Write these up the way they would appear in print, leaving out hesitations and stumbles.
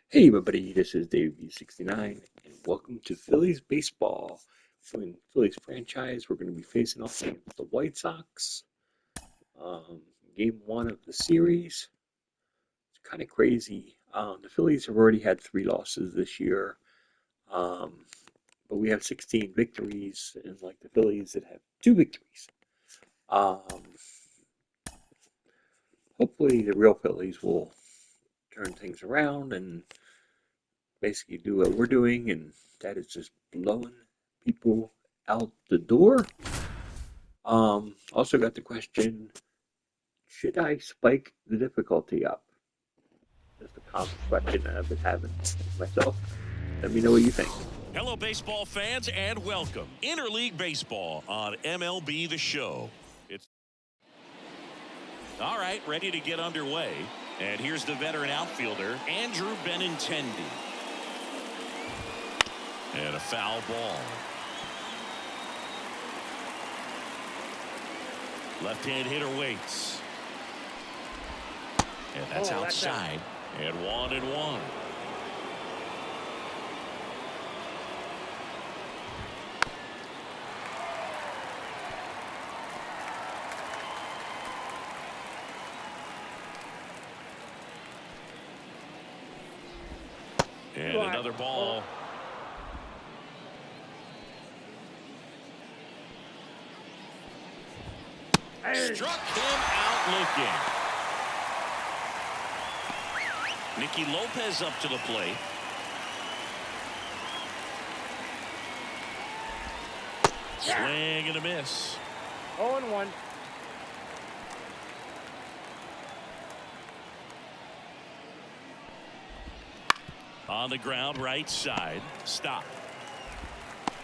Hey everybody, this is Dave69, and welcome to Phillies Baseball. In Phillies franchise, we're going to be facing off against the White Sox. Game 1 of the series. It's kind of crazy. The Phillies have already had 3 losses this year, but we have 16 victories, and like the Phillies that have 2 victories. Hopefully the real Phillies will turn things around and basically do what we're doing, and that is just blowing people out the door. Also got the question, should I spike the difficulty up? Just a common question that I've been having myself. Let me know what you think. Hello, baseball fans, and welcome. Interleague Baseball on MLB The Show. It's all right, ready to get underway. And here's the veteran outfielder, Andrew Benintendi. And a foul ball. Left-hand hitter waits. And that's outside. And 1-1. And another ball. Struck him out looking. Nicky Lopez up to the plate. Swing and a miss. 0-1. On the ground, right side. Stop.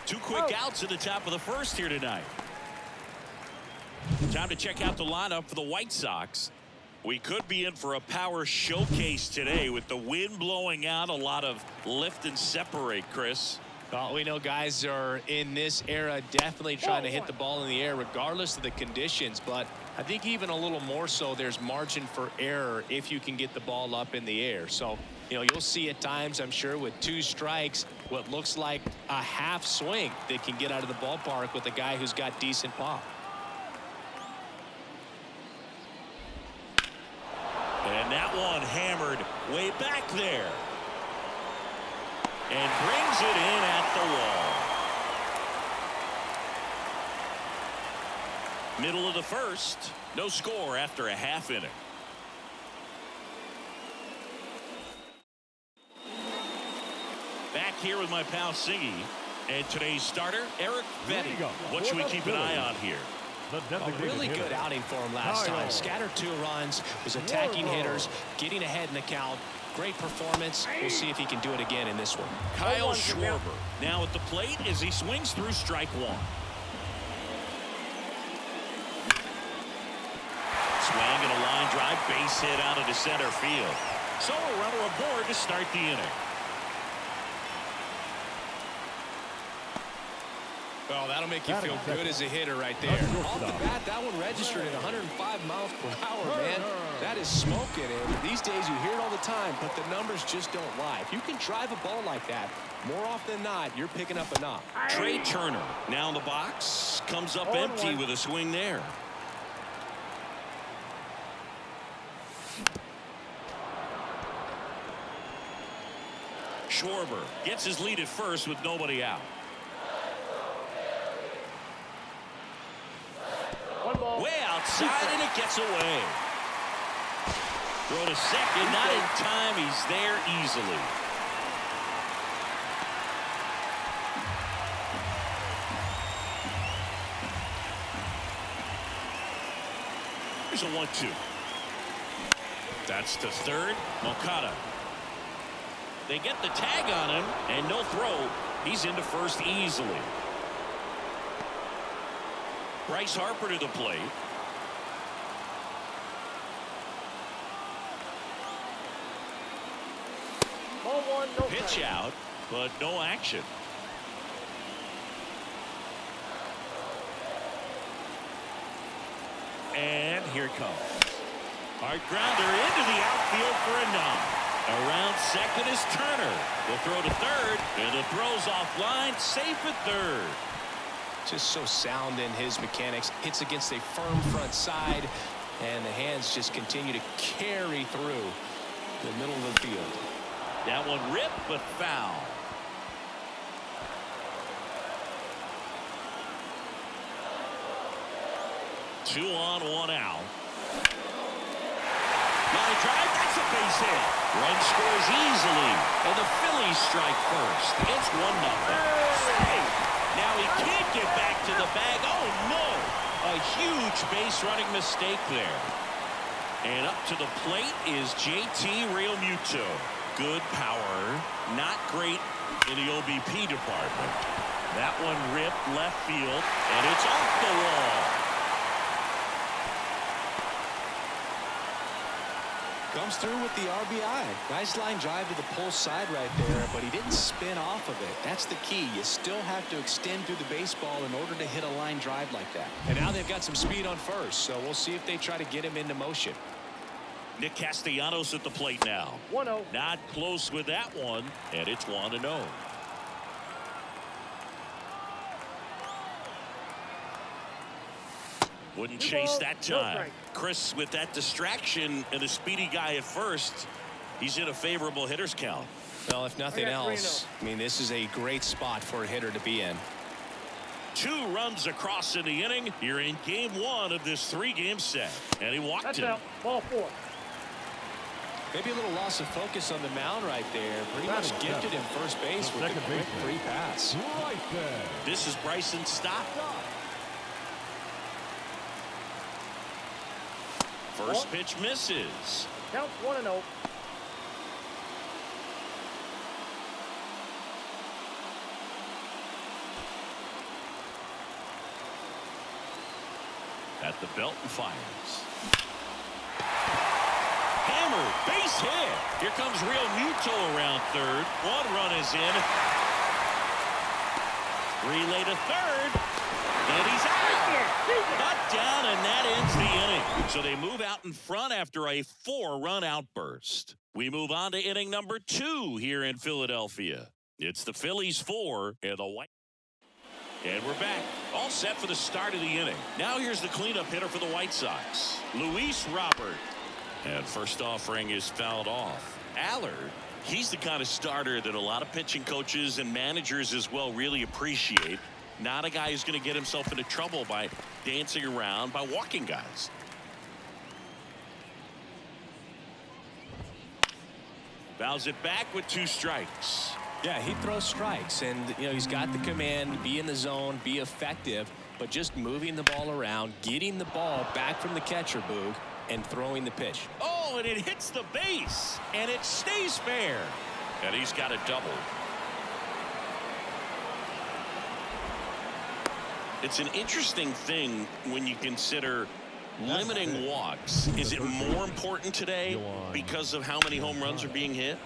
2 quick outs at the top of the first here tonight. Time to check out the lineup for the White Sox. We could be in for a power showcase today with the wind blowing out. A lot of lift and separate, Chris. Well, we know guys are in this era definitely trying to hit the ball in the air regardless of the conditions, but I think even a little more so there's margin for error if you can get the ball up in the air. So, you know, you'll see at times, I'm sure, with 2 strikes, what looks like a half swing that can get out of the ballpark with a guy who's got decent pop. And that one hammered way back there. And brings it in at the wall. Middle of the first. No score after a half inning. Back here with my pal Siggy. And today's starter, Eric Vetty. What should we keep an eye on here? A really good outing for him last time. Scattered 2 runs, was attacking hitters, getting ahead in the count. Great performance. We'll see if he can do it again in this one. Kyle Schwarber now at the plate as he swings through strike 1. Swing and a line drive, base hit out into center field. So a runner aboard to start the inning. Well, that'll make you feel good as a hitter right there. Off the bat, that one registered at 105 miles per hour, man. That is smoking, and these days you hear it all the time, but the numbers just don't lie. If you can drive a ball like that, more often than not, you're picking up a knock. Trey Turner now in the box, comes up empty with a swing there. Schwarber gets his lead at first with nobody out. Way outside, and it gets away. Throw to second, not in time. He's there easily. Here's a 1-2. That's to third. Okada. They get the tag on him, and no throw. He's into first easily. Bryce Harper to the plate. Pitch out, but no action. And here it comes. Hard grounder into the outfield for a knock. Around second is Turner. The throw to third, and the throw's offline, safe at third. Just so sound in his mechanics. Hits against a firm front side, and the hands just continue to carry through the middle of the field. That one ripped, but foul. Two on, one out. Line drive, that's a base hit. Run scores easily, and the Phillies strike first. It's 1-0. Now he can't get back to the bag. Oh, no. A huge base running mistake there. And up to the plate is JT Realmuto. Good power, not great in the OBP department. That one ripped left field, and it's off the wall. Comes through with the RBI. Nice line drive to the pull side right there, but he didn't spin off of it. That's the key. You still have to extend through the baseball in order to hit a line drive like that. And now they've got some speed on first, so we'll see if they try to get him into motion. Nick Castellanos at the plate now. 1-0. Not close with that one, and it's 1-0. Wouldn't chase that time. Chris, with that distraction and a speedy guy at first, he's in a favorable hitter's count. Well, if nothing else, I mean, this is a great spot for a hitter to be in. 2 runs across in the inning. You're in game 1 of this 3-game set. And he walked That's him. out. Ball 4. Maybe a little loss of focus on the mound right there. Pretty much gifted him first base with a quick free pass. Right there. This is Bryson Stott. First pitch misses. Count 1-0. At the belt and fires. Hammer, base hit. Here comes Realmuto around third. 1 run is in. Relay to third. And he's out. Cut down, and that ends the inning. So they move out in front after a 4-run outburst. We move on to inning number 2 here in Philadelphia. It's the Phillies 4 and the White. And we're back, all set for the start of the inning. Now here's the cleanup hitter for the White Sox, Luis Robert. And first offering is fouled off. Allard, he's the kind of starter that a lot of pitching coaches and managers as well really appreciate. Not a guy who's going to get himself into trouble by dancing around, by walking guys. Fouls it back with 2 strikes. Yeah, he throws strikes, and you know he's got the command to be in the zone, be effective, but just moving the ball around, getting the ball back from the catcher, Boog, and throwing the pitch. Oh, and it hits the base, and it stays fair. And he's got a double. It's an interesting thing when you consider limiting walks. Is it more important today because of how many home runs are being hit?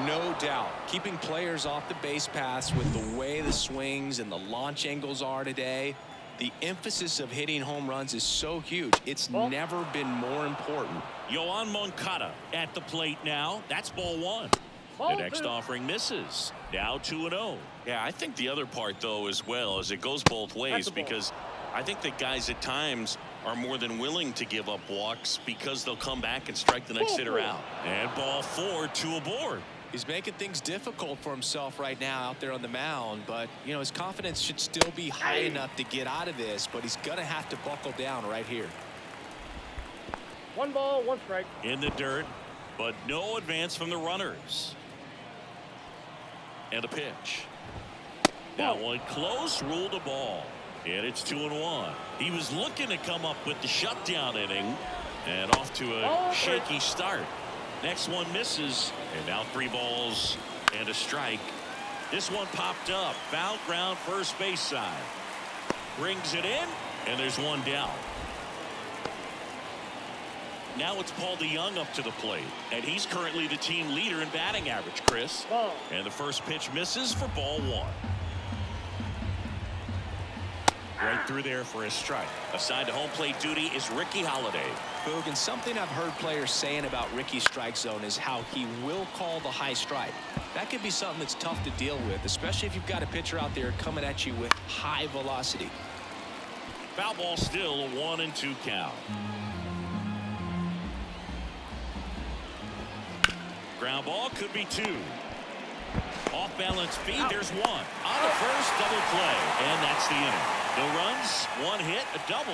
No doubt. Keeping players off the base paths with the way the swings and the launch angles are today, the emphasis of hitting home runs is so huge. It's never been more important. Yoan Moncada at the plate now. That's ball 1. The next offering misses. Now 2-0. Yeah, I think the other part, though, as well, is it goes both ways, because I think that guys at times are more than willing to give up walks because they'll come back and strike the next hitter out. And ball 4, 2 aboard. He's making things difficult for himself right now out there on the mound, but you know his confidence should still be high enough to get out of this, but he's gonna have to buckle down right here. 1 ball, 1 strike. In the dirt, but no advance from the runners. And a pitch. That one close, ruled a ball. And it's 2-1. He was looking to come up with the shutdown inning, and off to a shaky start. Next one misses, and now 3 balls and a strike. This one popped up, foul ground, first base side. Brings it in, and there's 1 down. Now it's Paul DeYoung up to the plate, and he's currently the team leader in batting average, Chris. And the first pitch misses for ball 1. Right through there for a strike. Assigned to home plate duty is Ricky Holiday. Boog, and something I've heard players saying about Ricky's strike zone is how he will call the high strike. That could be something that's tough to deal with, especially if you've got a pitcher out there coming at you with high velocity. Foul ball still, a 1-2 count. Ground ball could be 2. Off balance feed, there's 1. On the first, double play, and that's the inning. No runs, 1 hit, a double,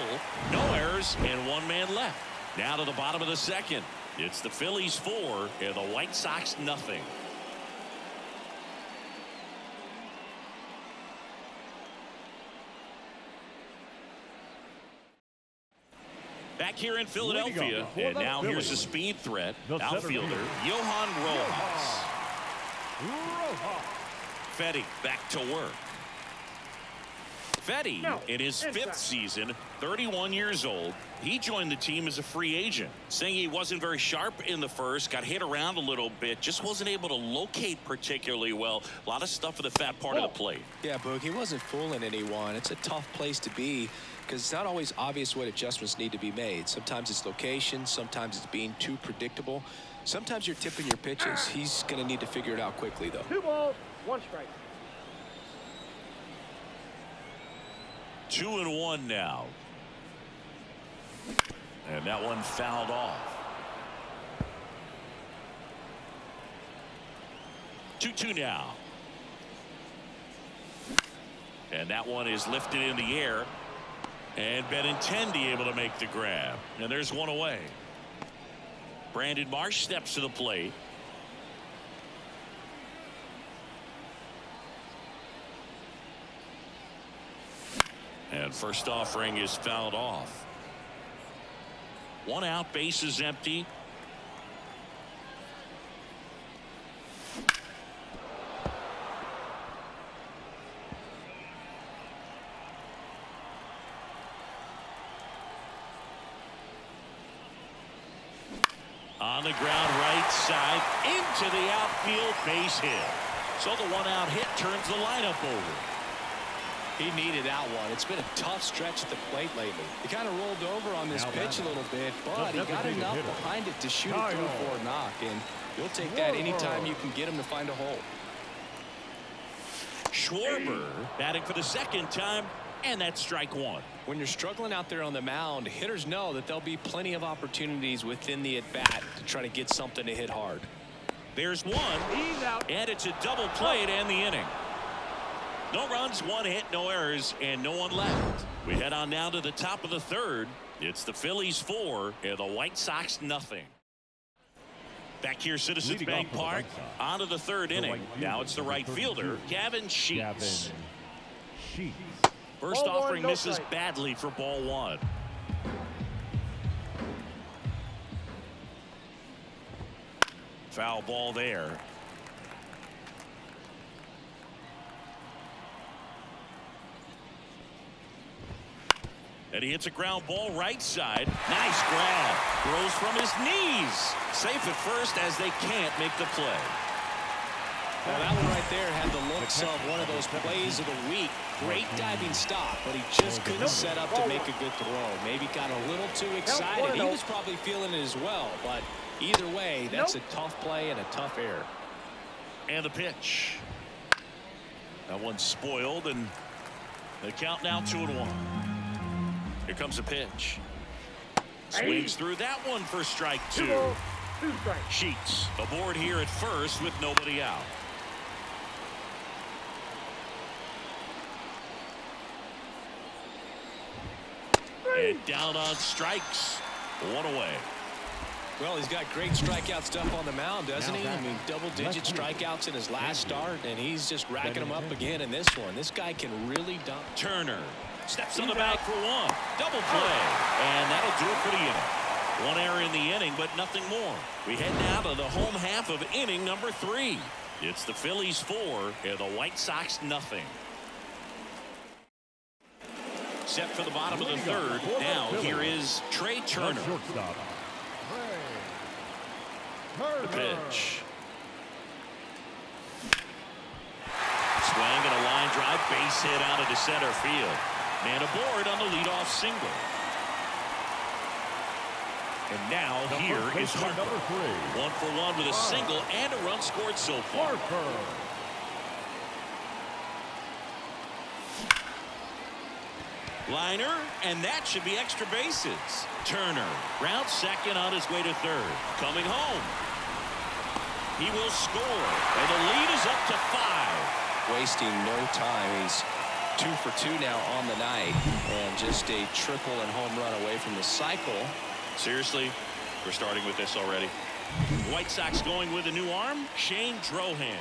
no errors, and 1 man left. Now to the bottom of the second. It's the Phillies 4 and the White Sox nothing. Back here in Philadelphia, and now here's a speed threat. Outfielder Johan Rojas. Fetty back to work. Fetty, in his 5th season, 31 years old. He joined the team as a free agent, saying he wasn't very sharp in the first, got hit around a little bit, just wasn't able to locate particularly well. A lot of stuff for the fat part of the plate. Yeah, Boog, he wasn't fooling anyone. It's a tough place to be because it's not always obvious what adjustments need to be made. Sometimes it's location, sometimes it's being too predictable. Sometimes you're tipping your pitches. He's going to need to figure it out quickly, though. 2 balls, 1 strike. 2-1 now. And that one fouled off. 2-2 now. And that one is lifted in the air. And Benintendi able to make the grab. And there's 1 away. Brandon Marsh steps to the plate. And first offering is fouled off. 1 out, base is empty. On the ground right side into the outfield, base hit. So the 1 out hit turns the lineup over. He needed that one. It's been a tough stretch at the plate lately. He kind of rolled over on this pitch a little bit, but he got enough behind it to shoot it through for a knock, and you'll take that anytime you can get him to find a hole. Schwarber batting for the 2nd time, and that's strike 1. When you're struggling out there on the mound, hitters know that there'll be plenty of opportunities within the at-bat to try to get something to hit hard. There's 1, and it's a double play to end the inning. No runs, 1 hit, no errors, and no one left. We head on now to the top of the 3rd. It's the Phillies 4 and the White Sox nothing. Back here, Citizens Bank Park, on to the 3rd inning. Now it's the right fielder, Gavin Sheets. First offering misses badly for ball 1. Foul ball there. And he hits a ground ball right side. Nice grab. Throws from his knees. Safe at first as they can't make the play. Well, that one right there had the looks of one of those plays of the week. Great diving stop, but he just couldn't set up to make a good throw. Maybe got a little too excited. He was probably feeling it as well, but either way, that's a tough play and a tough error. And the pitch. That one's spoiled, and the count now 2-1. Here comes a pitch. Swings through that one for strike 2. 2 strikes. Sheets aboard here at first with nobody out. And down on strikes. 1 away. Well, he's got great strikeout stuff on the mound, doesn't he? I mean, double-digit strikeouts in his last start, and he's just racking them up again in this one. This guy can really dump. Turner steps on the bag for 1. Double play. And that'll do it for the inning. 1 error in the inning, but nothing more. We head now to the home half of inning number 3. It's the Phillies 4 and the White Sox nothing. Set for the bottom of the 3rd. Now here is Trey Turner. The pitch. Swing and a line drive, base hit out into center field. And aboard on the leadoff single. And now here is Harper. Number 3. 1 for 1 with a single and a run scored so far. Liner, and that should be extra bases. Turner rounds second on his way to third. Coming home. He will score, and the lead is up to 5. Wasting no time. He's 2 for 2 now on the night, and just a triple and home run away from the cycle. Seriously, we're starting with this already. White Sox going with a new arm, Shane Drohan.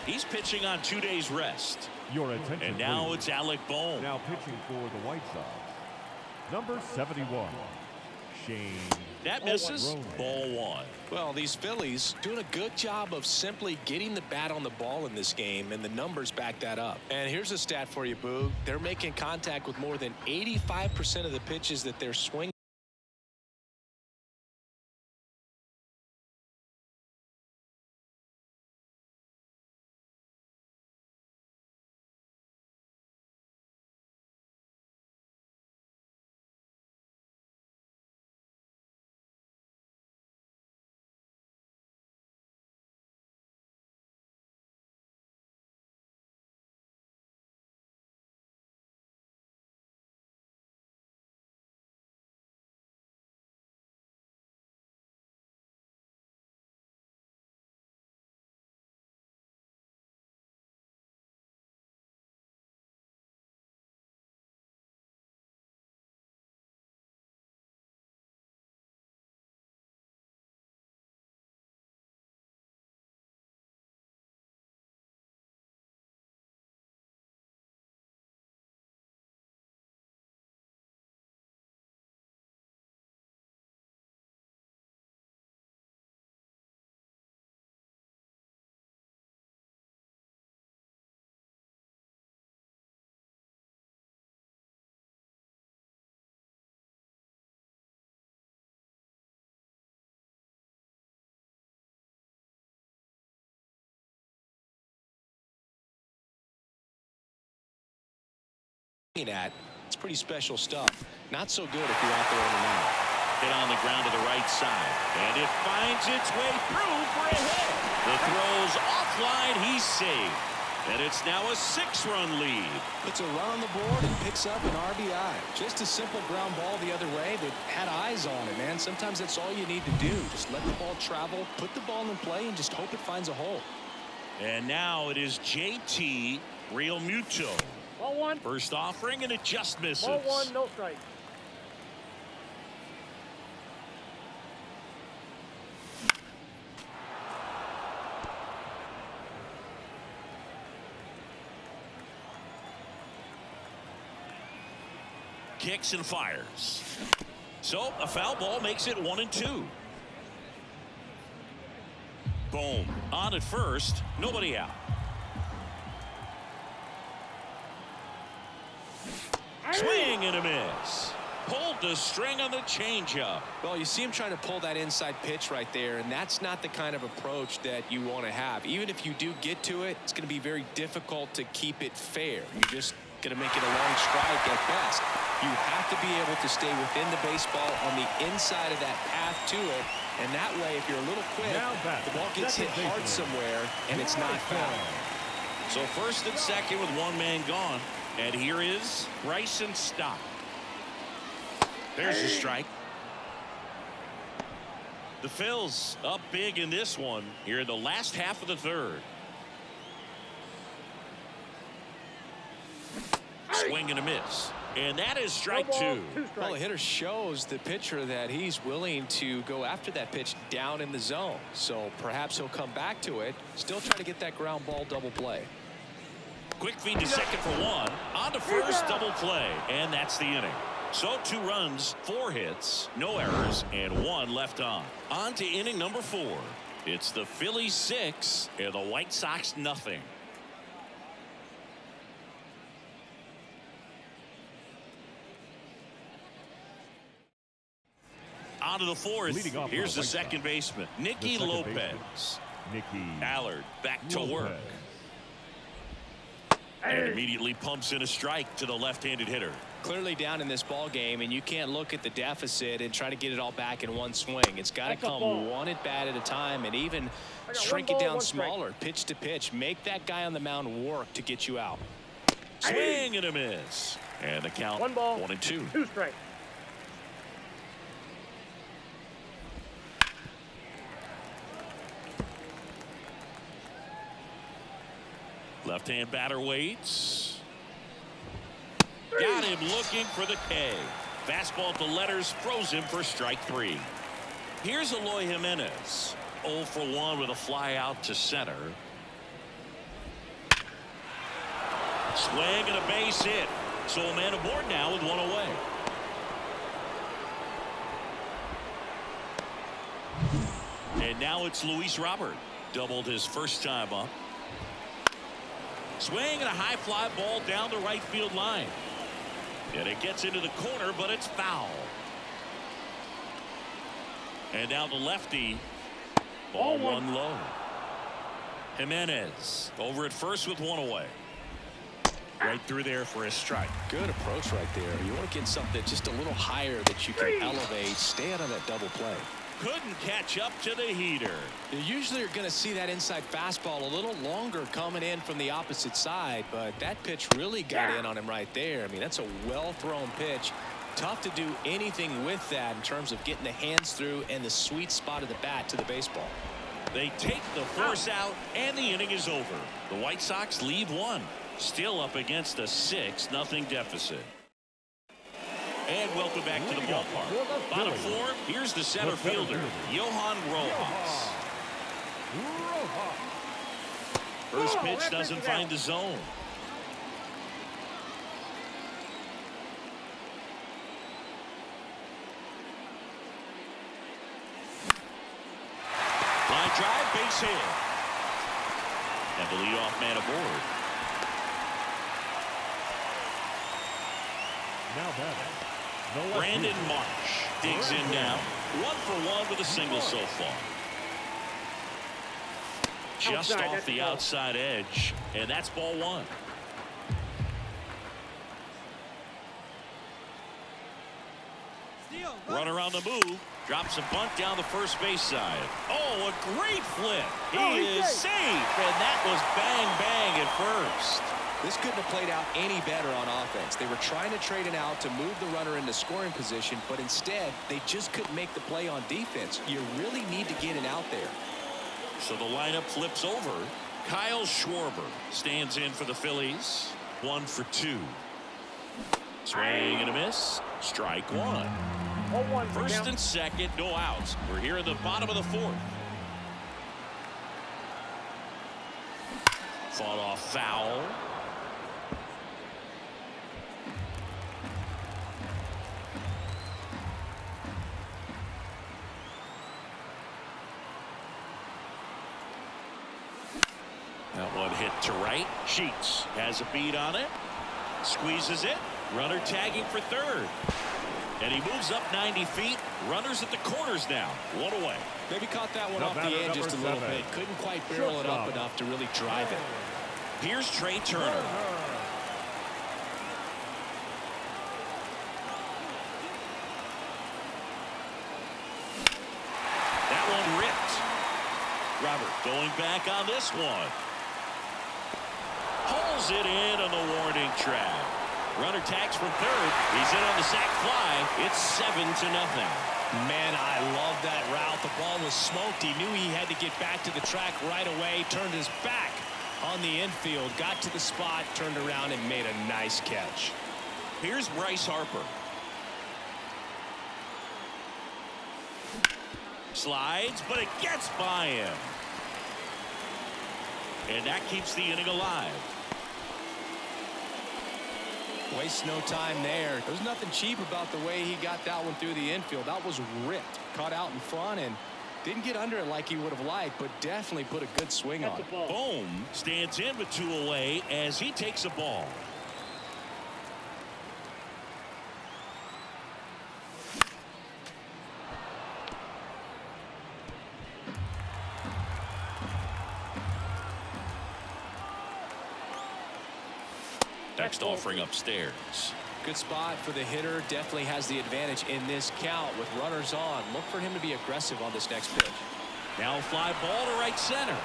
He's pitching on 2 days rest. Your attention, and now please. it's Alec Bohm. Now pitching for the White Sox, number 71, Shane. That misses. Ball 1. Well, these Phillies doing a good job of simply getting the bat on the ball in this game, and the numbers back that up. And here's a stat for you, Boog. They're making contact with more than 85% of the pitches that they're swinging. At. It's pretty special stuff. Not so good if you're out there on the mound. Hit on the ground to the right side. And it finds its way through for a hit. The throw's offline. He's safe. And it's now a 6-run lead. Puts a run on the board and picks up an RBI. Just a simple ground ball the other way that had eyes on it, man. Sometimes that's all you need to do. Just let the ball travel, put the ball in play, and just hope it finds a hole. And now it is JT Realmuto. Ball 1. First offering, and it just misses. Ball 1, no strike. Kicks and fires. So a foul ball makes it 1-2. Boom. On at first, nobody out. Swing and a miss. Pulled the string on the changeup. Well, you see him trying to pull that inside pitch right there, and that's not the kind of approach that you want to have. Even if you do get to it, it's going to be very difficult to keep it fair. You're just going to make it a long strike at best. You have to be able to stay within the baseball on the inside of that path to it, and that way, if you're a little quick, the ball gets hit hard somewhere, and it's not foul. So first and second with one man gone. And here is Bryson Stott. There's a strike. The Phils up big in this one here in the last half of the third. Swing and a miss. And that is strike 2. Well, the hitter shows the pitcher that he's willing to go after that pitch down in the zone. So perhaps he'll come back to it. Still try to get that ground ball double play. Quick feed to second for 1. On to first, double play. And that's the inning. So 2 runs, 4 hits, no errors, and 1 left on. On to inning number 4. It's the Phillies 6 and the White Sox nothing. On to the 4th. Here's the second baseman, Nicky Lopez. Nicky Allard back to work. And immediately pumps in a strike to the left-handed hitter. Clearly down in this ball game, and you can't look at the deficit and try to get it all back in one swing. It's got to come one at bat at a time, and even shrink it down smaller, pitch to pitch. Make that guy on the mound work to get you out. Swing and a miss. And the count 1-2. 2 strikes. Left-hand batter waits. Got him looking for the K. Fastball at the letters throws him for strike 3. Here's Eloy Jimenez. 0 for 1 with a fly out to center. Swing and a base hit. So a man aboard now with 1 away. And now it's Luis Robert. Doubled his first time up. Swing and a high fly ball down the right field line. And it gets into the corner, but it's foul. And now the lefty. Ball 1 low. Jimenez over at first with 1 away. Right through there for a strike. Good approach right there. You want to get something just a little higher that you can elevate. Stay out of that double play. Couldn't catch up to the heater. You usually are going to see that inside fastball a little longer coming in from the opposite side, but that pitch really got in on him right there. I mean, that's a well-thrown pitch. Tough to do anything with that in terms of getting the hands through and the sweet spot of the bat to the baseball. They take the first out, and the inning is over. The White Sox lead 1. Still up against a 6-0 deficit. And welcome back to the ballpark. Bottom 4, here's the center fielder, Johan Rojas. First pitch doesn't find the zone. Line drive, base hit. And the leadoff man aboard. Now batting, Brandon Marsh digs in now. 1 for 1 with a single so far. Just off the outside edge, and that's ball 1. Runner on the move, drops a bunt down the first base side. Oh, a great flip. He is safe, and that was bang bang at first. This couldn't have played out any better on offense. They were trying to trade it out to move the runner into scoring position, but instead they just couldn't make the play on defense. You really need to get it out there. So the lineup flips over. Kyle Schwarber stands in for the Phillies. 1 for 2. Swing and a miss. Strike 1. First and second, no outs. We're here in the bottom of the 4th. Fought off foul. That one hit to right. Sheets has a beat on it. Squeezes it. Runner tagging for third. And he moves up 90 feet. Runners at the corners now. 1 away. Maybe caught that one off the edge just a little bit. Couldn't quite barrel it up enough to really drive it. Here's Trey Turner. That one ripped. Robert going back on this one. Pulls it in on the warning track. Runner tags from third. He's in on the sac fly. It's 7-0. Man, I love that route. The ball was smoked. He knew he had to get back to the track right away. Turned his back on the infield. Got to the spot. Turned around and made a nice catch. Here's Bryce Harper. Slides, but it gets by him. And that keeps the inning alive. Wastes no time there. There's nothing cheap about the way he got that one through the infield. That was ripped. Caught out in front and didn't get under it like he would have liked, but definitely put a good swing on it. Bohm stands in with 2 away as he takes a ball. Next offering upstairs. Good spot for the hitter. Definitely has the advantage in this count with runners on. Look for him to be aggressive on this next pitch. Now fly ball to right center.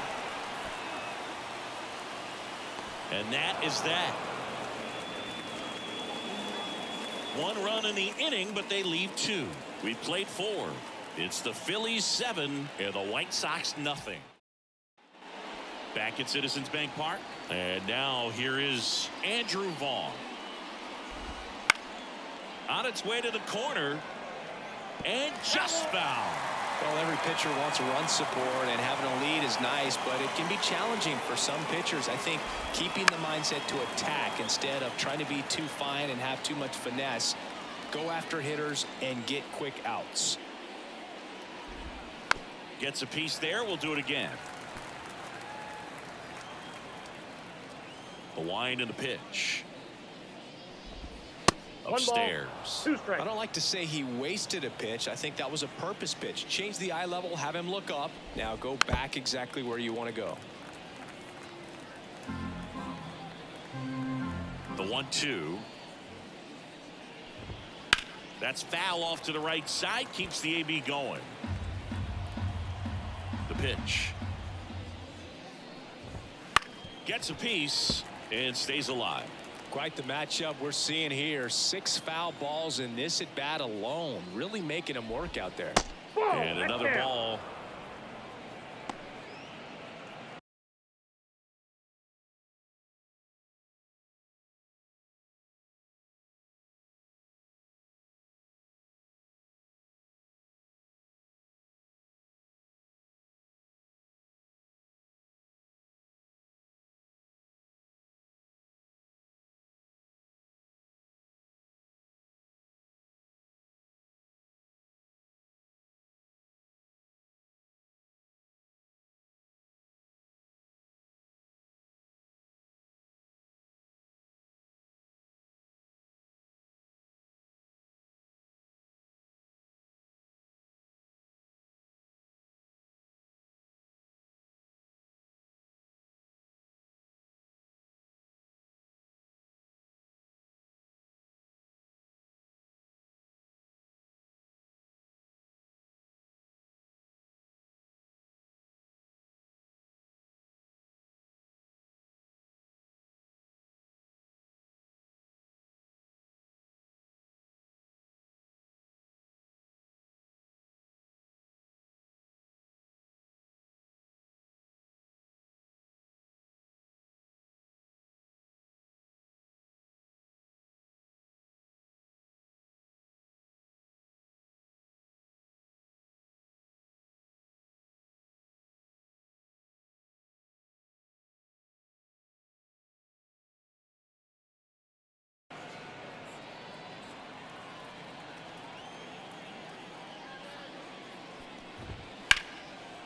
And that is that. One run in the inning, but they leave two. We played 4. It's the Phillies 7 and the White Sox nothing. Back at Citizens Bank Park. And now here is Andrew Vaughn. On its way to the corner. And just foul. Well, every pitcher wants a run support, and having a lead is nice, but it can be challenging for some pitchers. I think keeping the mindset to attack instead of trying to be too fine and have too much finesse. Go after hitters and get quick outs. Gets a piece there. We'll do it again. The wind and the pitch. Upstairs. 2 strikes. I don't like to say he wasted a pitch. I think that was a purpose pitch. Change the eye level, have him look up. Now go back exactly where you want to go. The 1-2. That's foul off to the right side. Keeps the AB going. The pitch. Gets a piece and stays alive. Quite the matchup we're seeing here. 6 foul balls in this at bat alone. Really making him work out there. And another ball.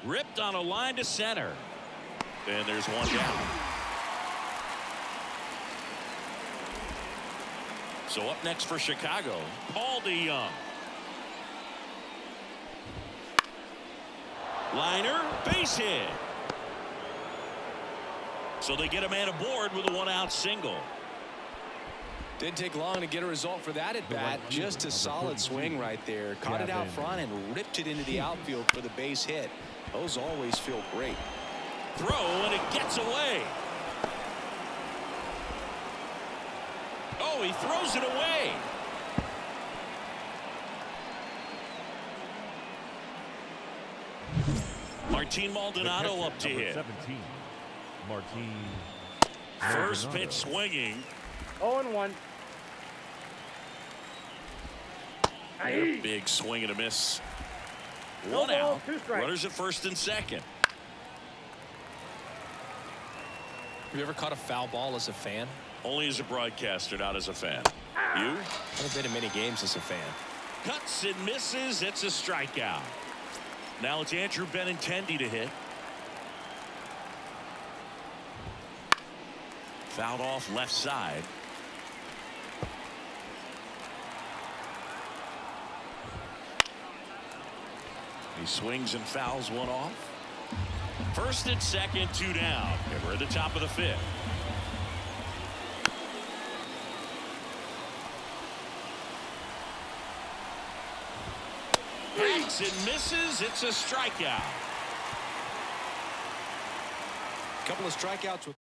Ripped on a line to center. And there's one down. So up next for Chicago, Paul DeYoung. Liner, base hit. So they get a man aboard with a 1-out single. Didn't take long to get a result for that at bat. Just a solid swing right there. Caught it out front and ripped it into the outfield for the base hit. Those always feel great. Throw and it gets away. Oh, he throws it away. Martin Maldonado up to hit. 17. Martin. First pitch swinging. 0-1. Big swing and a miss. No 1 ball, out. 2 strikes. Runners at first and second. Have you ever caught a foul ball as a fan? Only as a broadcaster, not as a fan. You? I've been in many games as a fan. Cuts and misses. It's a strikeout. Now it's Andrew Benintendi to hit. Fouled off left side. He swings and fouls one off. First and second, 2 down. And we're at the top of the 5th. swings and misses. It's a strikeout. Couple of strikeouts with.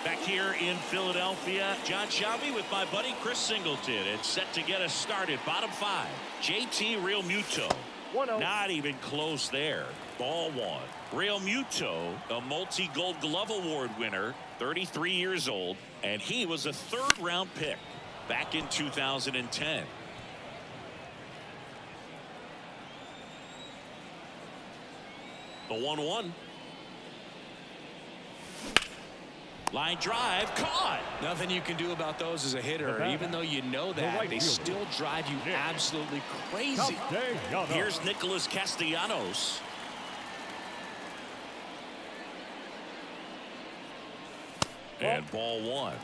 Back here in Philadelphia, John Shelby with my buddy Chris Singleton. It's set to get us started. Bottom 5. JT Real Muto. 1-0. Not even close there. Ball 1. Real Muto, a multi-Gold Glove Award winner, 33 years old, and he was a third-round pick back in 2010. The 1-1. Line drive, caught. Nothing you can do about those as a hitter. Even though you know that, they still drive you absolutely crazy. Here's Nicholas Castellanos. And ball 1.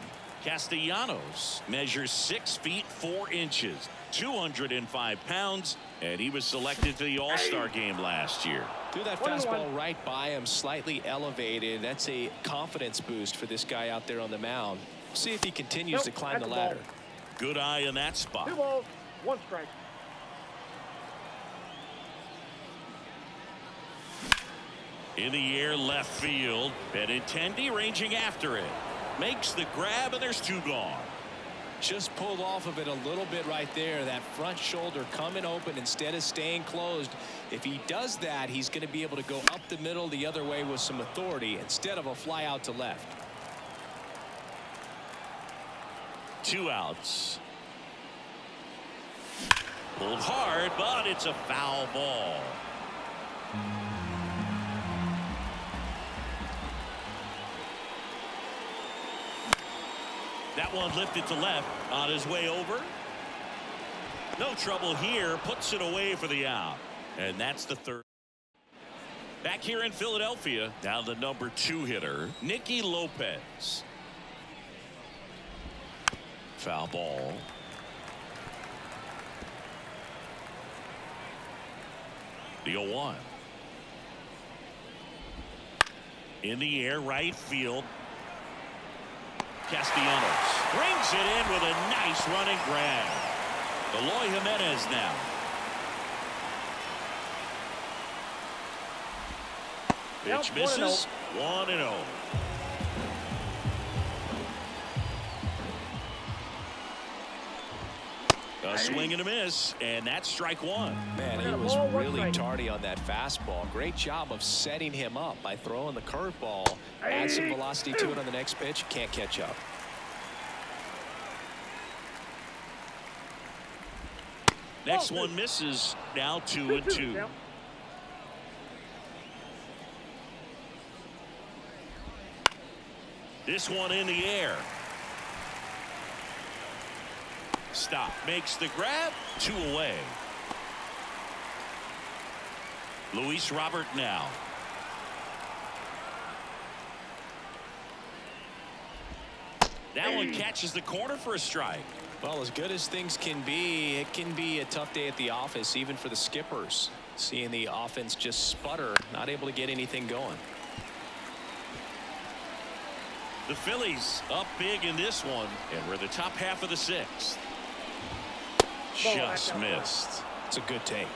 Castellanos measures 6 feet 4 inches, 205 pounds, and he was selected to the All-Star game last year. Threw that fastball right by him, slightly elevated. That's a confidence boost for this guy out there on the mound. See if he continues to climb the ladder. Good eye in that spot. 2 balls, 1 strike. In the air, left field. Benintendi ranging after it. Makes the grab, and there's 2 gone. Just pulled off of it a little bit right there. That front shoulder coming open instead of staying closed. If he does that, he's going to be able to go up the middle the other way with some authority instead of a fly out to left. 2 outs. Pulled hard, but it's a foul ball. That one lifted to left on his way over. No trouble here. Puts it away for the out. And that's the 3rd. Back here in Philadelphia, now the number 2 hitter, Nicky Lopez. Foul ball. The 0-1. In the air, right field. Castellanos brings it in with a nice running grab. Eloy Jimenez now. Pitch misses. 1-0. A swing and a miss, and that's strike 1. Man, he was really tardy on that fastball. Great job of setting him up by throwing the curveball. Add some velocity to it on the next pitch. Can't catch up. Next one misses. Now 2-2. This one in the air. Stop. Makes the grab. 2 away. Luis Robert now. That one catches the corner for a strike. Well, as good as things can be, it can be a tough day at the office, even for the skippers. Seeing the offense just sputter, not able to get anything going. The Phillies up big in this one, and we're the top half of the 6th. Just missed. It's a good take.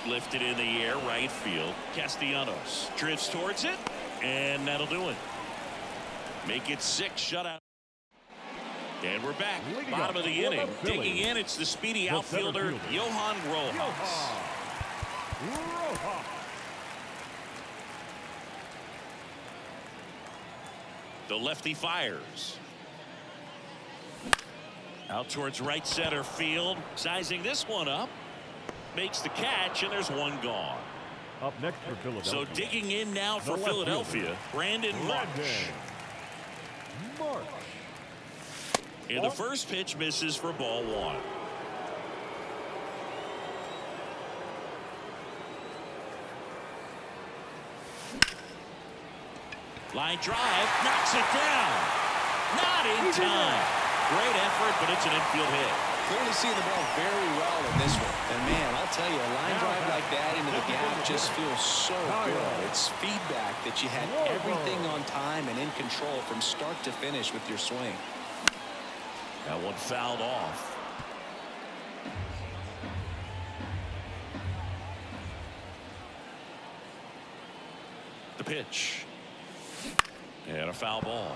Lifted in the air, right field. Castellanos drifts towards it, and that'll do it. Make it 6 shutout. And we're back. Bottom of the inning. Digging in, it's the speedy outfielder, Johan Rojas. The lefty fires. Out towards right center field. Sizing this one up. Makes the catch, and there's 1 gone. Up next for Philadelphia. So digging in now for Philadelphia, Brandon Marsh. And the first pitch misses for ball 1. Line drive, knocks it down. Not in time. Great effort, but it's an infield hit. Clearly seeing the ball very well in this one. And man, I'll tell you, a line drive like that into the gap just feels so good. It's feedback that you had everything on time and in control from start to finish with your swing. That one fouled off. The pitch. And a foul ball.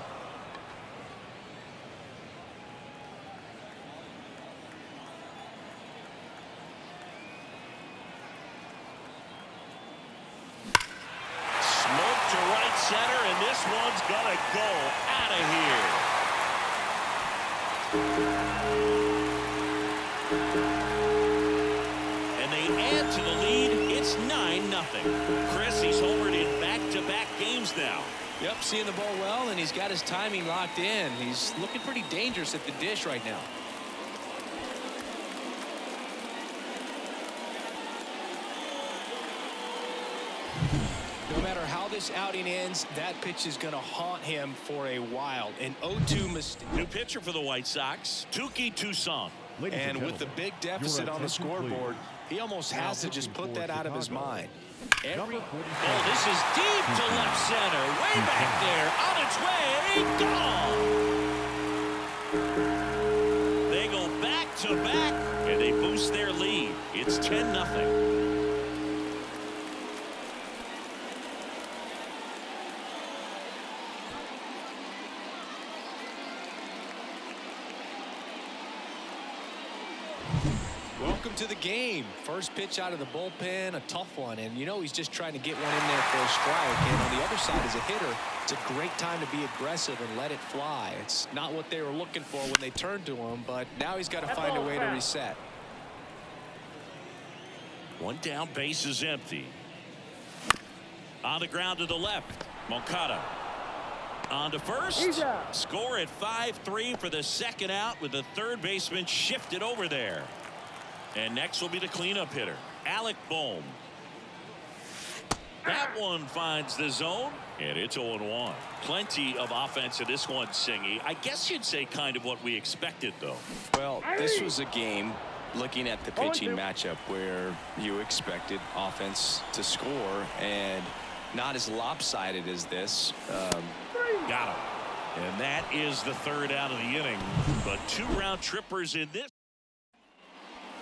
Smoke to right center, and this one's gonna go out of here. And they add to the lead. It's 9-0. Chris, he's homered in back-to-back games now. Yep, seeing the ball well, and he's got his timing locked in. He's looking pretty dangerous at the dish right now. No matter how this outing ends, that pitch is going to haunt him for a while. An 0-2 mistake. New pitcher for the White Sox, Touki Toussaint. And with the big deficit on the scoreboard, he almost has to just put that out of his mind. Oh, this is deep to left center. Way back there. On its way. Gone. They go back to back, and they boost their lead. It's 10-0. Welcome to the game. First pitch out of the bullpen, a tough one, and you know he's just trying to get one in there for a strike. And on the other side, as a hitter, it's a great time to be aggressive and let it fly. It's not what they were looking for when they turned to him, but now he's got to find a way to reset. One down, base is empty. On the ground to the left, Moncada. On to first. Score at 5-3 for the second out with the third baseman shifted over there. And next will be the cleanup hitter, Alec Bohm. That one finds the zone, and it's 0-1. Plenty of offense in this one, Singy. I guess you'd say kind of what we expected, though. Well, this was a game, looking at the pitching matchup, where you expected offense to score, and not as lopsided as this. Got him. And that is the third out of the inning. But 2 round trippers in this.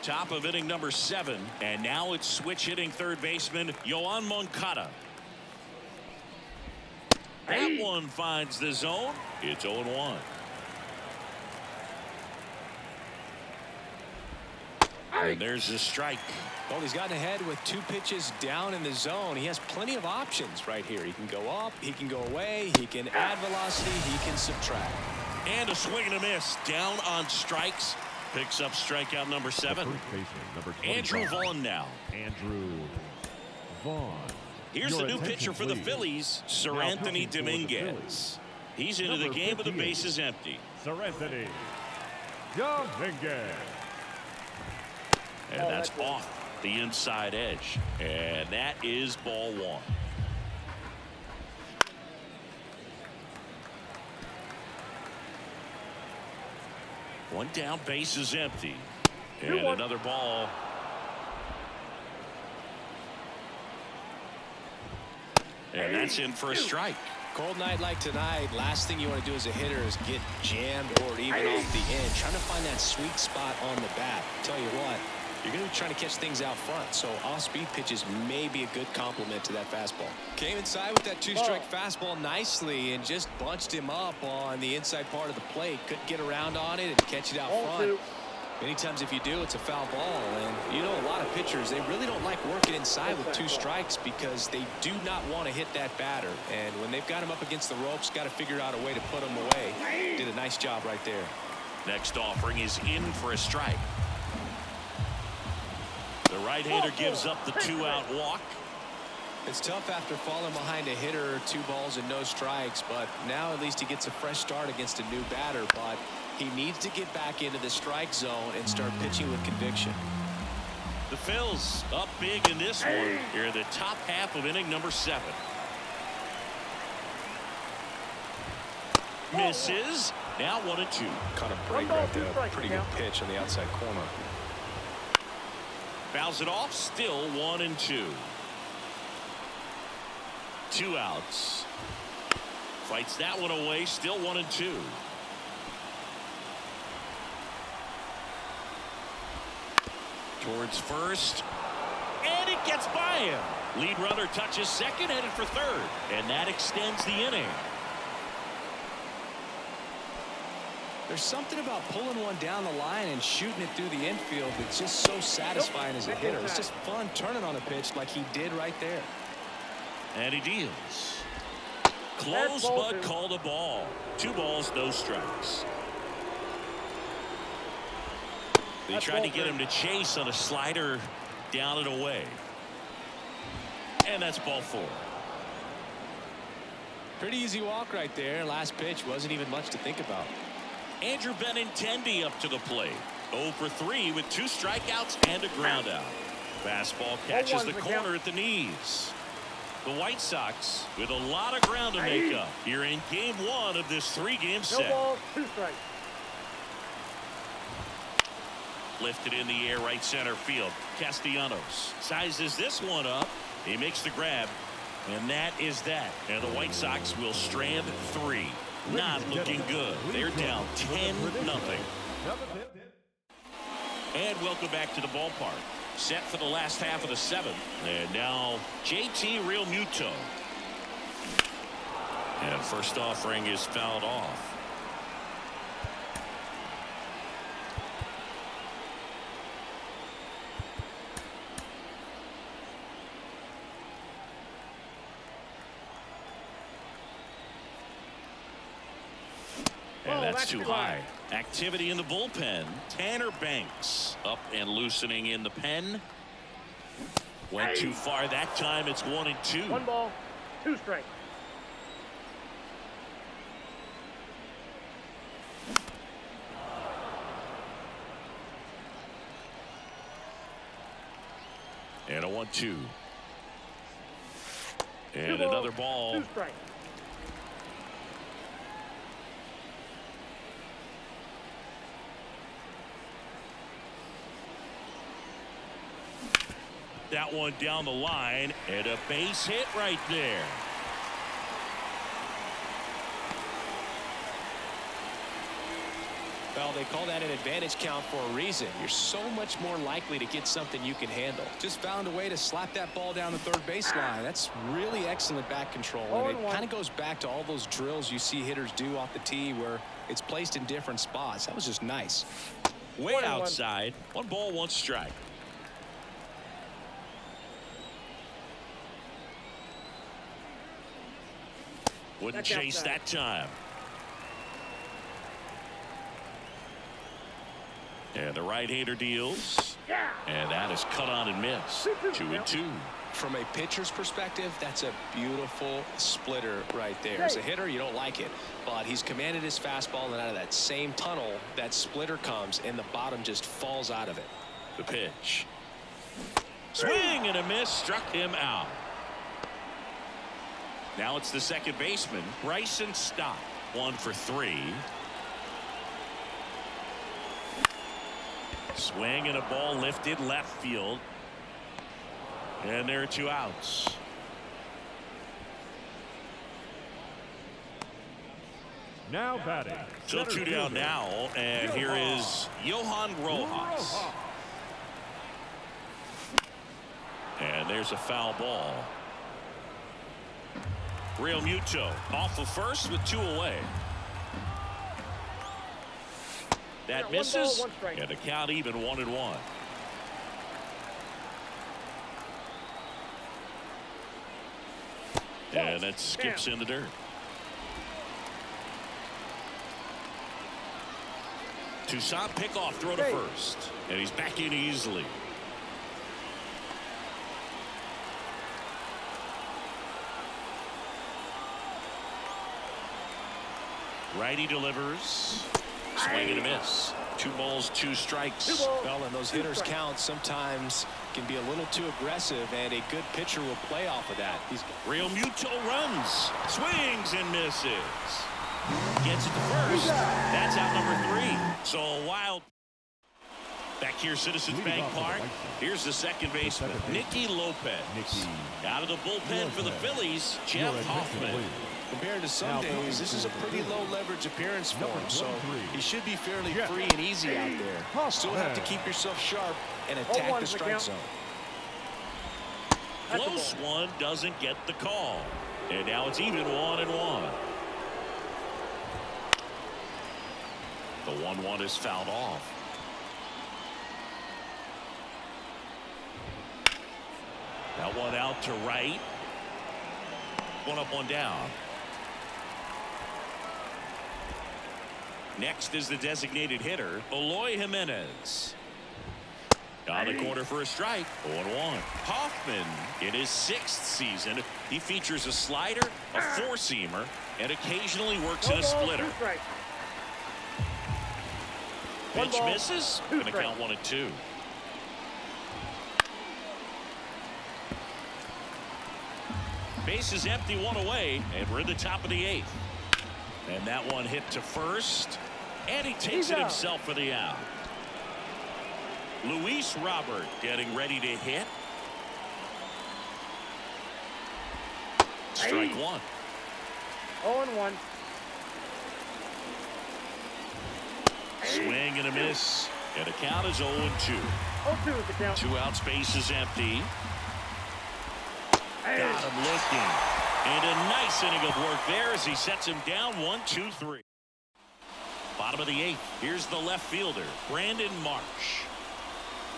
Top of inning number 7, and now it's switch hitting third baseman Yoan Moncada. That one finds the zone. It's 0-1. And there's the strike. Well, he's gotten ahead with 2 pitches down in the zone. He has plenty of options right here. He can go up, he can go away, he can add velocity, he can subtract. And a swing and a miss. Down on strikes. Picks up strikeout number 7. Andrew Vaughn now. Andrew Vaughn. Here's the new pitcher for the Phillies, Sir Anthony Dominguez. He's into the game with the bases empty. Sir Anthony Dominguez. And that's off the inside edge. And that is ball 1. One down, base is empty. And another ball. And that's in for a strike. Cold night like tonight, last thing you want to do as a hitter is get jammed or even off the end. Trying to find that sweet spot on the bat. Tell you what, you're going to be trying to catch things out front, so off-speed pitches may be a good complement to that fastball. Came inside with that 2-strike fastball nicely and just bunched him up on the inside part of the plate. Couldn't get around on it and catch it out front. Many times if you do, it's a foul ball. And you know, a lot of pitchers, they really don't like working inside with 2 strikes because they do not want to hit that batter. And when they've got him up against the ropes, got to figure out a way to put him away. Did a nice job right there. Next offering is in for a strike. The right-hander gives up the 2-out walk. It's tough after falling behind a hitter, 2 balls and no strikes, but now at least he gets a fresh start against a new batter. But he needs to get back into the strike zone and start pitching with conviction. The Phils up big in this one. Here in the top half of inning number 7. Misses. Now 1-2. Caught a break right there. Pretty good pitch on the outside corner. Fouls it off. Still 1-2. 2 outs. Fights that one away. Still 1-2. towards first. And it gets by him. Lead runner touches second, headed for third. And that extends the inning. There's something about pulling one down the line and shooting it through the infield that's just so satisfying as a hitter. It's just fun turning on a pitch like he did right there. And he deals. Close, but called a ball. 2 balls, no strikes. They tried to get him to chase on a slider down and away. And that's ball 4. Pretty easy walk right there. Last pitch wasn't even much to think about. Andrew Benintendi up to the plate. 0 for 3 with 2 strikeouts and a ground out. Fastball catches the corner at the knees. The White Sox with a lot of ground to make up here in game 1 of this 3-game set. No ball, 2 strikes. Lifted in the air, right center field. Castellanos sizes this one up. He makes the grab, and that is that. And the White Sox will strand 3. Not looking good. They're down 10-0. And welcome back to the ballpark. Set for the last half of the 7th. And now JT Realmuto. And first offering is fouled off. And that's too high. Activity in the bullpen. Tanner Banks up and loosening in the pen. Went too far that time. It's 1-2. 1 ball, 2 strikes. And a 1-2. And another ball. 2 strikes. That one down the line, and a base hit right there. Well, they call that an advantage count for a reason. You're so much more likely to get something you can handle. Just found a way to slap that ball down the third baseline. That's really excellent back control. And it kind of goes back to all those drills you see hitters do off the tee where it's placed in different spots. That was just nice. Way outside. 1 ball, 1 strike. Wouldn't chase that time. And the right-hander deals. And that is cut on and missed. 2-2. From a pitcher's perspective, that's a beautiful splitter right there. As a hitter, you don't like it, but he's commanded his fastball, and out of that same tunnel, that splitter comes, and the bottom just falls out of it. The pitch. Swing and a miss, struck him out. Now it's the second baseman, Bryson Stott. 1 for 3. Swing and a ball lifted left field. And there are 2 outs. Now batting. Still 2 down now, and here is Johan Rojas. And there's a foul ball. Realmuto off of first with 2 away. That misses, 1 ball, 1 strike. and the count even 1-1. And that skips in the dirt. Toussaint pickoff throw to first, and he's back in easily. Righty delivers. Swing and a miss. 2 balls, 2 strikes. Well, and those hitters count sometimes can be a little too aggressive, and a good pitcher will play off of that. Realmuto runs, swings and misses. Gets it to first. That's out number 3. So a wild. Back here, Citizens Bank Park. Here's the second baseman, Nicky Lopez. Out of the bullpen for the Phillies, Jeff Hoffman. Compared to some days, this is a pretty low leverage appearance for him, so he should be fairly free and easy out there. Still have to keep yourself sharp and attack the strike zone. Close one, doesn't get the call. And now it's even 1-1. The 1-1 is fouled off. That one out to right. One up, one down. Next is the designated hitter, Eloy Jimenez. On the corner for a strike. 0-1. Hoffman in his 6th season. He features a slider, a four-seamer, and occasionally works in a splitter. Pitch misses. Going to count 1-2. Base is empty, one away, and we're in the top of the 8th. And that one hit to first, and he takes it himself for the out. Luis Robert getting ready to hit. Strike one. 0-1. Swing and a miss. And the count is 0-2. 0-2 is the count. 2 outs, base is empty. Got him looking. And a nice inning of work there as he sets him down 1-2-3. Bottom of the 8th. Here's the left fielder, Brandon Marsh.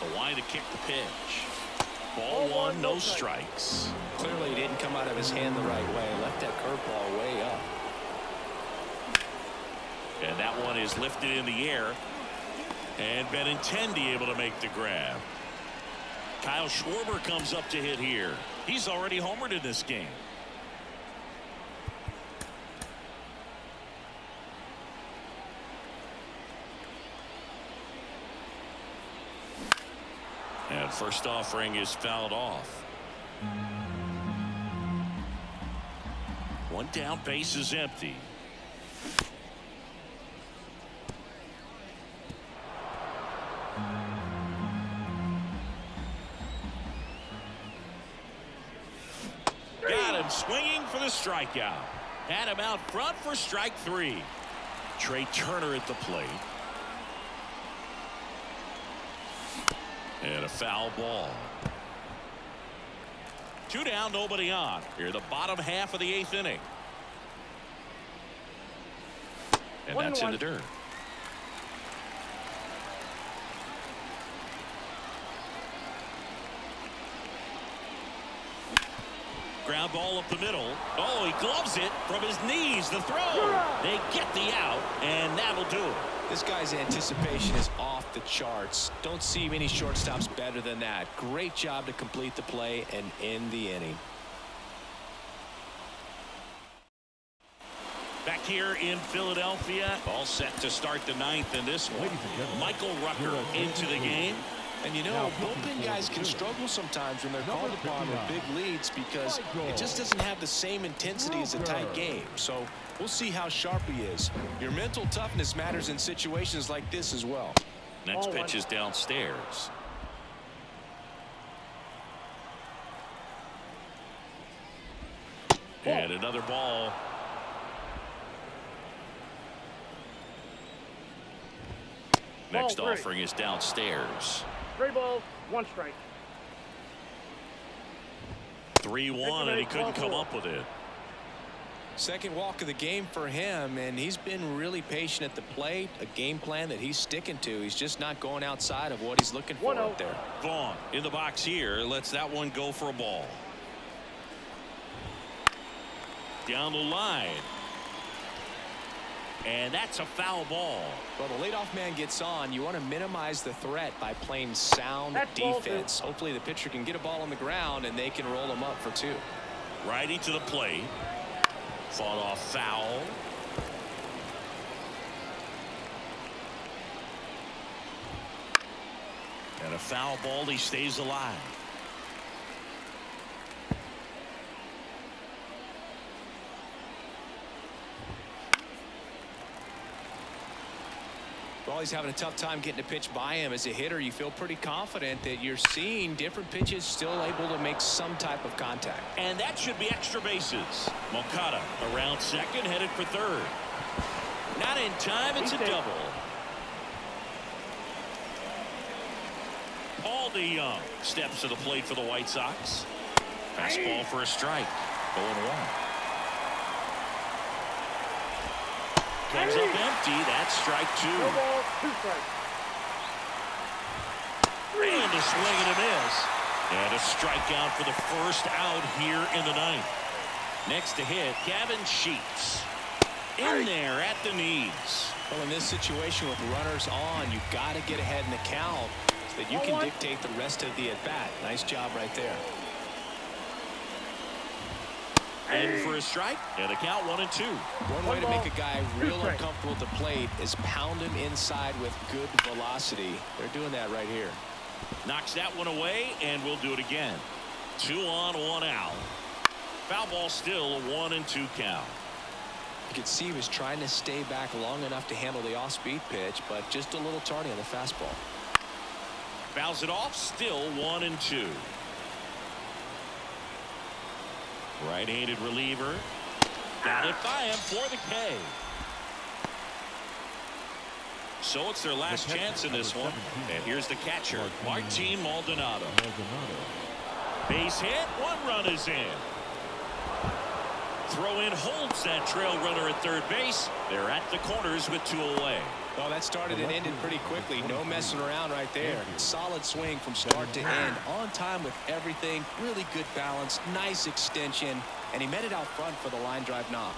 The line to kick the pitch. Ball one, no strikes. Clearly he didn't come out of his hand the right way. Left that curveball way up. And that one is lifted in the air. And Benintendi able to make the grab. Kyle Schwarber comes up to hit here. He's already homered in this game. And first offering is fouled off. One down, base is empty. Got him swinging for the strikeout. Had him out front for strike 3. Trey Turner at the plate. And a foul ball. 2 down, nobody on. Here, the bottom half of the 8th inning. And that's in the dirt. Ground ball up the middle. Oh, he gloves it from his knees. The throw. They get the out, and that'll do it. This guy's anticipation is off the charts. Don't see many shortstops better than that. Great job to complete the play and end the inning. Back here in Philadelphia, all set to start the 9th in this one. Michael Rucker into the game. And you know, bullpen guys can struggle sometimes when they're called upon with big leads because it just doesn't have the same intensity as a tight game. So we'll see how sharp he is. Your mental toughness matters in situations like this as well. Next pitch is downstairs. And another ball. Next offering is downstairs. 3 balls, 1 strike. 3-1, and he couldn't come up with it. Second walk of the game for him, and he's been really patient at the plate. A game plan that he's sticking to. He's just not going outside of what he's looking for out there. Vaughn in the box here. Lets that one go for a ball. Down the line. And that's a foul ball. Well, the leadoff man gets on. You want to minimize the threat by playing sound defense. Hopefully the pitcher can get a ball on the ground and they can roll him up for 2. Righty to the plate. Fought off foul. And a foul ball. He stays alive. Well, he's having a tough time getting a pitch by him. As a hitter, you feel pretty confident that you're seeing different pitches still able to make some type of contact. And that should be extra bases. Moncada around second, headed for third. Not in time. It's a double. Paul DeYoung steps to the plate for the White Sox. Fastball for a strike. 0-1. Comes up empty. That's strike 2. No ball, 2 strikes. And a swing and a miss. And a strikeout for the first out here in the ninth. Next to hit, Gavin Sheets. In there at the knees. Well, in this situation with runners on, you've got to get ahead in the count so that you can dictate the rest of the at-bat. Nice job right there. And for a strike, and a count 1-2. One way to make a guy real uncomfortable at the plate is pound him inside with good velocity. They're doing that right here. Knocks that one away, and we'll do it again. 2 on, 1 out. Foul ball still a 1-2 count. You could see he was trying to stay back long enough to handle the off-speed pitch, but just a little tardy on the fastball. Fouls it off, still 1-2. Right-handed reliever. Got it by him for the K. So it's their last chance in this one. And here's the catcher, Martin Maldonado. Base hit, 1 run is in. Throw in holds that trail runner at third base. They're at the corners with 2 away. Well, that started and ended pretty quickly. No messing around right there. Solid swing from start to end. On time with everything. Really good balance. Nice extension. And he met it out front for the line drive knock.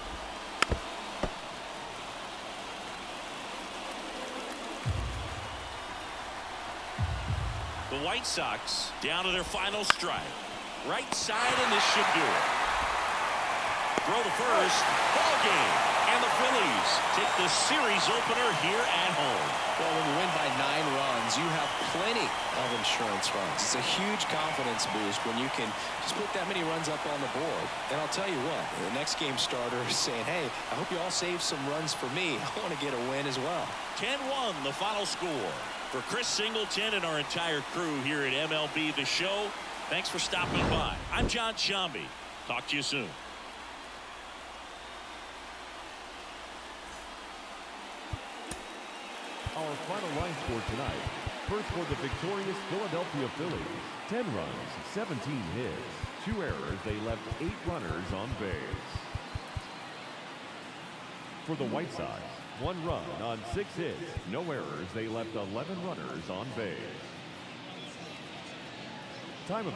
The White Sox down to their final strike. Right side, and this should do it. Throw to first. Ball game. And the Phillies take the series opener here at home. Well, when you win by 9 runs, you have plenty of insurance runs. It's a huge confidence boost when you can just put that many runs up on the board. And I'll tell you what, the next game starter is saying, hey, I hope you all save some runs for me. I want to get a win as well. 10-1 the final score. For Chris Singleton and our entire crew here at MLB The Show, thanks for stopping by. I'm John Shambi. Talk to you soon. Our final line score tonight. First for the victorious Philadelphia Phillies. 10 runs, 17 hits, 2 errors. They left 8 runners on base. For the White Sox, 1 run on 6 hits, no errors. They left 11 runners on base. Time of the